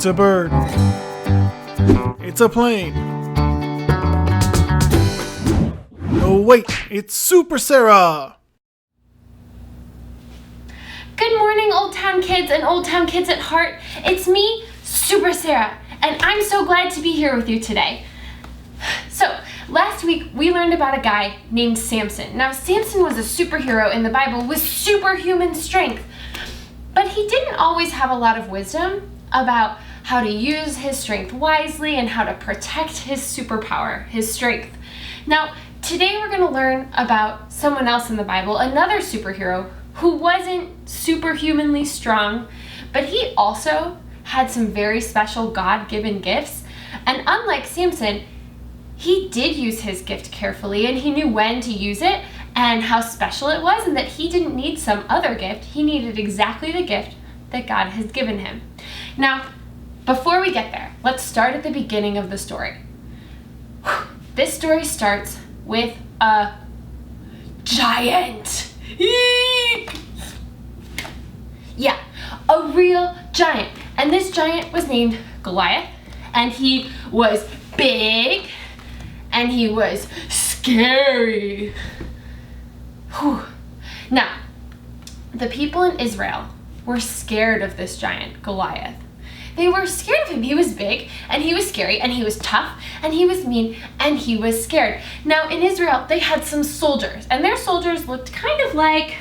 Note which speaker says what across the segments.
Speaker 1: It's a bird. It's a plane. Oh wait, it's Super Sarah!
Speaker 2: Good morning, Old Town kids and Old Town kids at heart. It's me, Super Sarah, and I'm so glad to be here with you today. So, last week we learned about a guy named Samson. Now, Samson was a superhero in the Bible with superhuman strength, but he didn't always have a lot of wisdom about how to use his strength wisely and how to protect his superpower, his strength. Now, today we're going to learn about someone else in the Bible, another superhero who wasn't superhumanly strong, but he also had some very special God-given gifts. And unlike Samson, he did use his gift carefully, and he knew when to use it and how special it was, and that he didn't need some other gift. He needed exactly the gift that God has given him. Now, before we get there, let's start at the beginning of the story. This story starts with a giant. Yeah, a real giant. And this giant was named Goliath, and he was big, and he was scary. Whew. Now, the people in Israel were scared of this giant, Goliath. They were scared of him. He was big, and he was scary, and he was tough, and he was mean, and he was scared. Now, in Israel, they had some soldiers, and their soldiers looked kind of like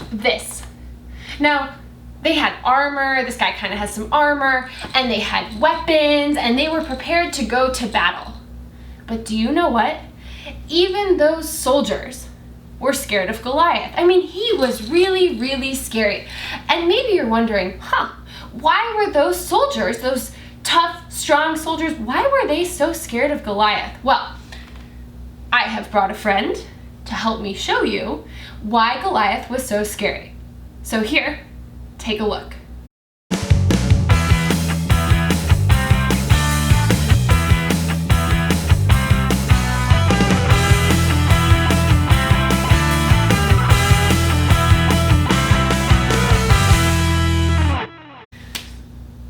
Speaker 2: this. Now, they had armor. This guy kind of has some armor, and they had weapons, and they were prepared to go to battle. But do you know what? Even those soldiers were scared of Goliath. I mean, he was really, really scary. And maybe you're wondering, why were those soldiers, those tough, strong soldiers, why were they so scared of Goliath? Well, I have brought a friend to help me show you why Goliath was so scary. So here, take a look.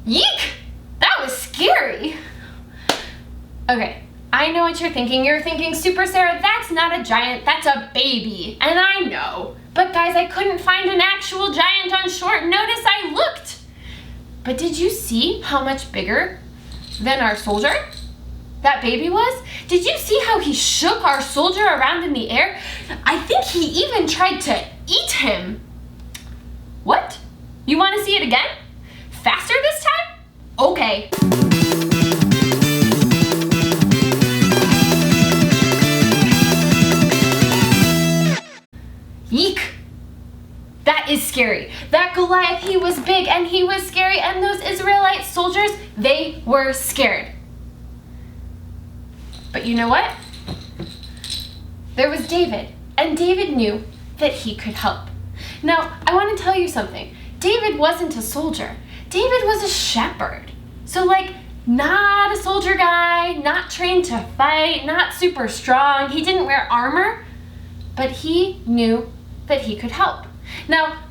Speaker 2: Yeek! That was scary! Okay, I know what you're thinking. You're thinking, Super Sarah, that's not a giant, that's a baby. And I know. But guys, I couldn't find an actual giant on short notice. I looked. But did you see how much bigger than our soldier that baby was? Did you see how he shook our soldier around in the air? I think he even tried to eat him. What? You want to see it again? Faster this time? Okay. Yeek! That is scary. That Goliath, he was big and he was scary, and those Israelite soldiers, they were scared. But you know what? There was David, and David knew that he could help. Now, I want to tell you something. David wasn't a soldier. David was a shepherd. So not a soldier guy, not trained to fight, not super strong. He didn't wear armor, but he knew that he could help. Now,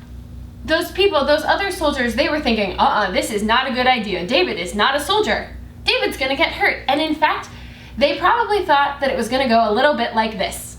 Speaker 2: those people, those other soldiers, they were thinking, this is not a good idea. David is not a soldier. David's gonna get hurt. And in fact, they probably thought that it was gonna go a little bit like this.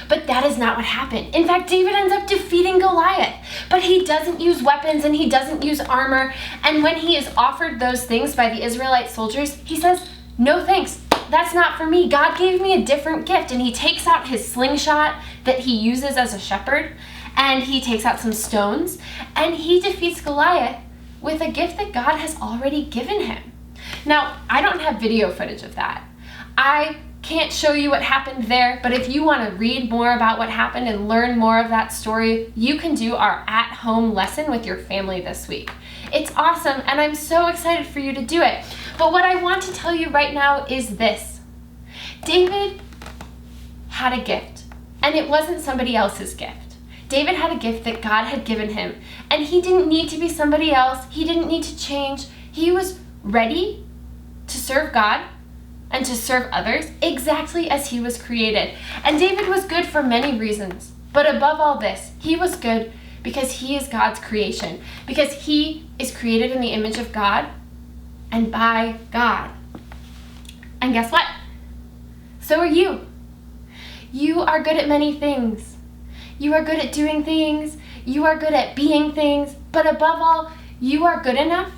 Speaker 2: But that is not what happened. In fact, David ends up defeating Goliath. But he doesn't use weapons and he doesn't use armor. And when he is offered those things by the Israelite soldiers, he says, no thanks, that's not for me. God gave me a different gift. And he takes out his slingshot that he uses as a shepherd, and he takes out some stones, and he defeats Goliath with a gift that God has already given him. Now, I don't have video footage of that. I can't show you what happened there, but if you want to read more about what happened and learn more of that story, you can do our at-home lesson with your family this week. It's awesome, and I'm so excited for you to do it. But what I want to tell you right now is this. David had a gift, and it wasn't somebody else's gift. David had a gift that God had given him, and he didn't need to be somebody else. He didn't need to change. He was ready to serve God, and to serve others exactly as he was created. And David was good for many reasons. But above all this, he was good because he is God's creation, because he is created in the image of God and by God. And guess what? So are you. You are good at many things. You are good at doing things. You are good at being things. But above all, you are good enough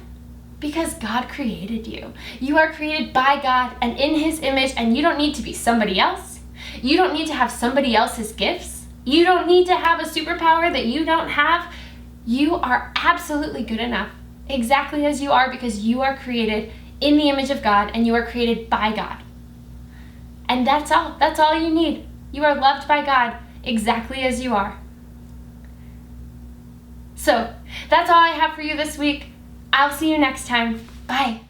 Speaker 2: because God created you. You are created by God and in his image, and you don't need to be somebody else. You don't need to have somebody else's gifts. You don't need to have a superpower that you don't have. You are absolutely good enough, exactly as you are, because you are created in the image of God and you are created by God. And that's all. That's all you need. You are loved by God exactly as you are. So, that's all I have for you this week. I'll see you next time. Bye.